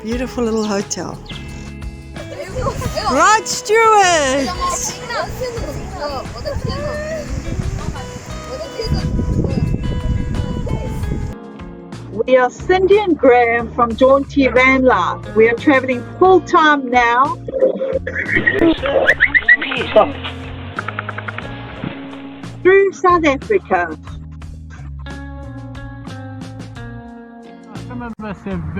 Beautiful little hotel. Right, Stuart! We are Cindy and Graham from Jaunti Van Life. We are traveling full time now through South Africa. Some of us have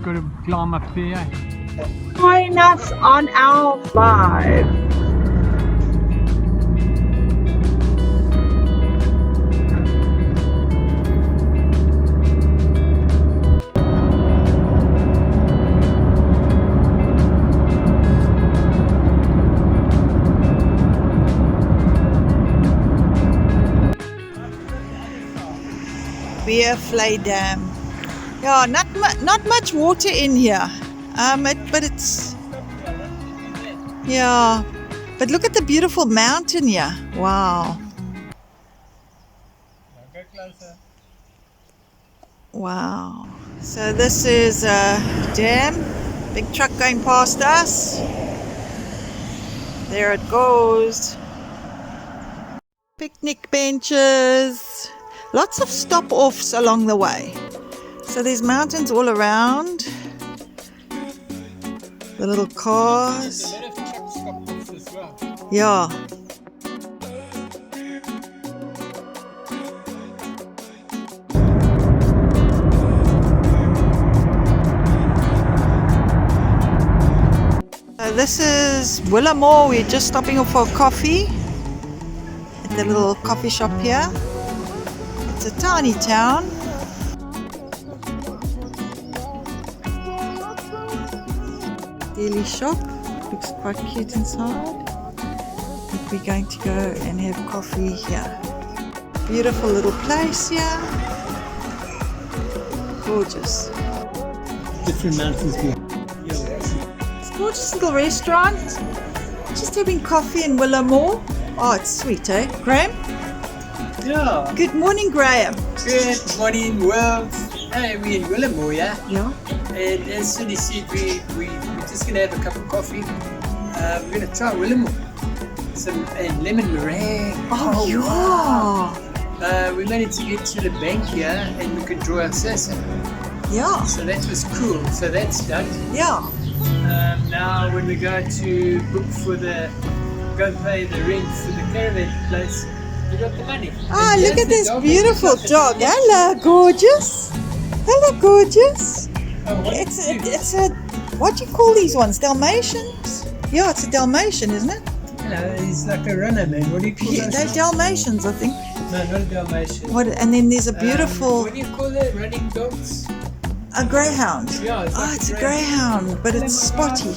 got to climb up there. Join us on our vibe. Beerfly Dam. Yeah, not much water in here. But it's, yeah. But look at the beautiful mountain here. Wow. Go closer. Wow. So this is a dam. Big truck going past us. There it goes. Picnic benches. Lots of stop-offs along the way. So there's mountains all around. The little cars. There's a lot of truck stop-offs as well. Yeah. So this is Willowmore. We're just stopping off for coffee at the little coffee shop here. It's a tiny town. Daily shop. Looks quite cute inside. But we're going to go and have coffee here. Beautiful little place here. Gorgeous. Different mountains here. It's a gorgeous little restaurant. Just having coffee in Willowmore. Oh, it's sweet, eh? Graham? Yeah. Good morning, Graham. Good morning, world. Hey, we're in Willowmore, yeah? Yeah. And as Cindy said, we're just going to have a cup of coffee. We're going to try Willowmore. And lemon meringue. Oh, yeah. We managed to get to the bank here and we could draw our salsa. Yeah. So that was cool. So that's done. Yeah. Now when we go to book for go pay the rent for the caravan place, we got the money. Ah, And look here's at the this dog. beautiful dog. Hello, gorgeous. Hello, gorgeous. Oh, what It's cute. a, what do you call these ones? Dalmatians? Yeah, it's a Dalmatian, isn't it? Hello, he's like a runner, man. What do you call Yeah, those? they're Dalmatians, I think. No, not a Dalmatian. What? And then there's a beautiful What do you call it? Running dogs? a greyhound. Yeah, it's Oh, like it's a greyhound, but it's spotty.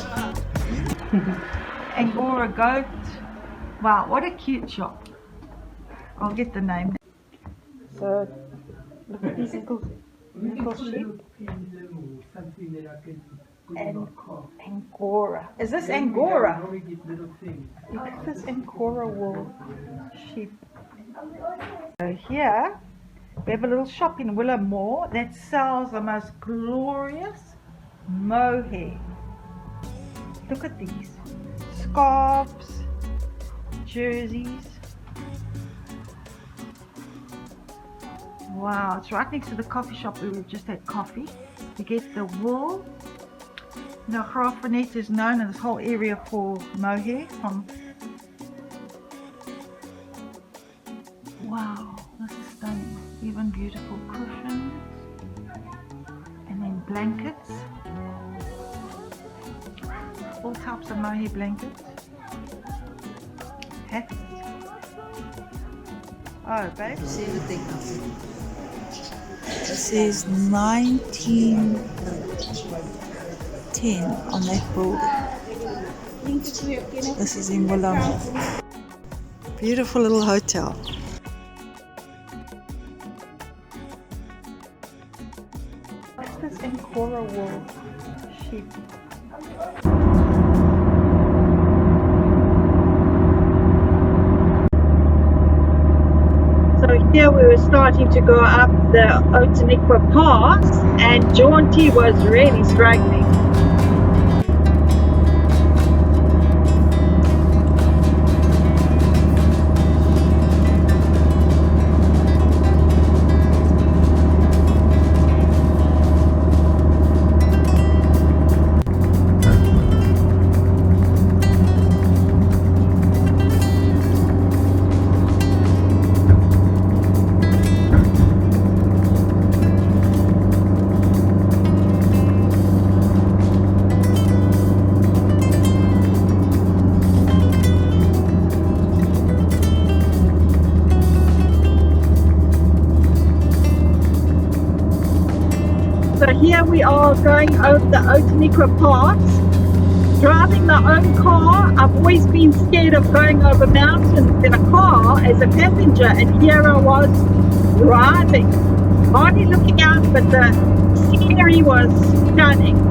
Angora goat. Wow, what a cute shop. I'll get the name. So, look at these little sheep. Something that I can put And in my car. Angora. Is this Angora? We get little things. Look at this Angora wool sheep. So here, we have a little shop in Willowmore that sells the most glorious mohair. Look at these. Scarves, jerseys. Wow, it's right next to the coffee shop where we've just had coffee. You get the wool. Now, Graaff-Reinet is known in this whole area for mohair. Wow, this is stunning. Even beautiful cushions. And then blankets. All types of mohair blankets. Hats. Oh, babe. This is 1910 on that building. This is in Willowmore. Beautiful little hotel. What's this Angora wool sheep? So here we were starting to go up the Outeniqua pass, and Jaunti was really struggling. while going over the Outeniqua pass. Driving my own car, I've always been scared of going over mountains in a car as a passenger, and here I was driving, hardly looking out, but the scenery was stunning.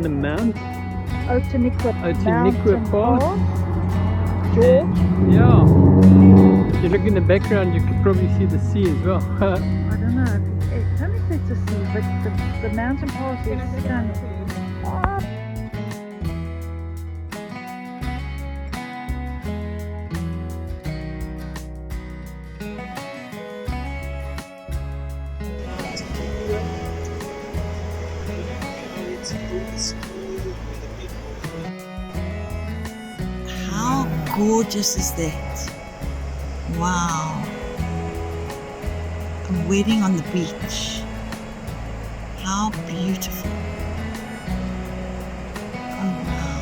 The mount, Outeniqua Pass. George. Yeah. If you look in the background, you can probably see the sea as well. I don't know. I don't know if it's a sea, but the mountain pass is stunning. How gorgeous is that? Wow. A wedding on the beach. How beautiful. Oh wow.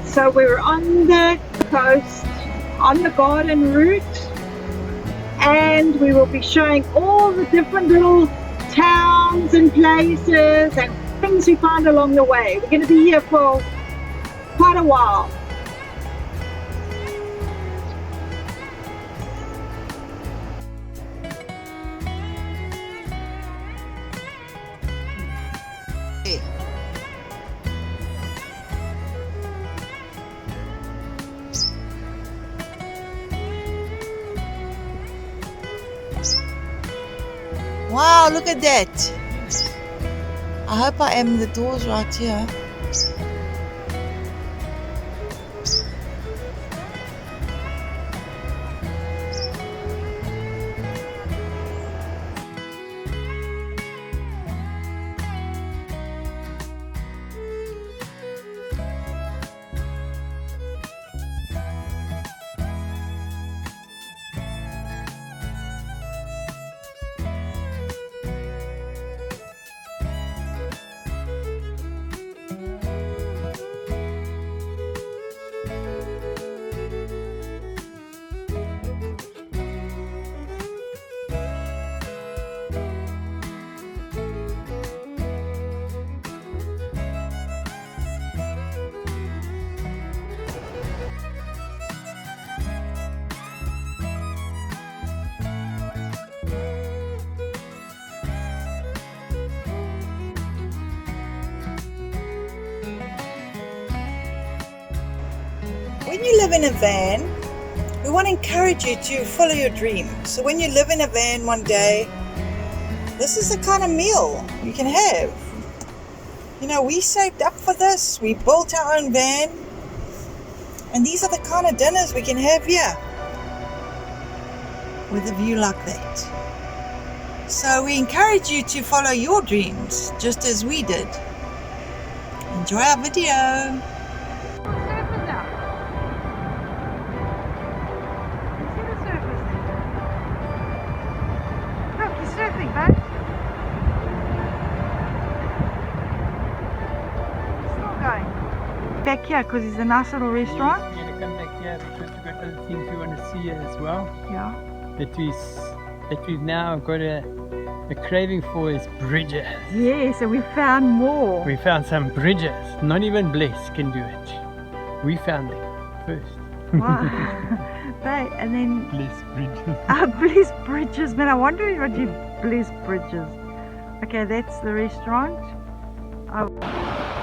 So we're on the coast, on the garden route, and we will be showing all the different little towns and places and things we find along the way. We're going to be here for quite a while. Wow, look at that. I hope I am. The door's right here. When you live in a van, we want to encourage you to follow your dreams. So when you live in a van one day, this is the kind of meal you can have. You know, we saved up for this. We built our own van. And these are the kind of dinners we can have here with a view like that. So we encourage you to follow your dreams just as we did. Enjoy our video. Back here because it's a nice little restaurant. We're going to come back here because we've got other things we want to see as well. Yeah. That we've now got a craving for is bridges. Yes, and we found more. We found some bridges. Not even Bless can do it. We found them first. Wow. Right, and then Bless bridges. Bliss Bridges. Man, I wonder what you Bliss Bridges. Okay, that's the restaurant. Oh.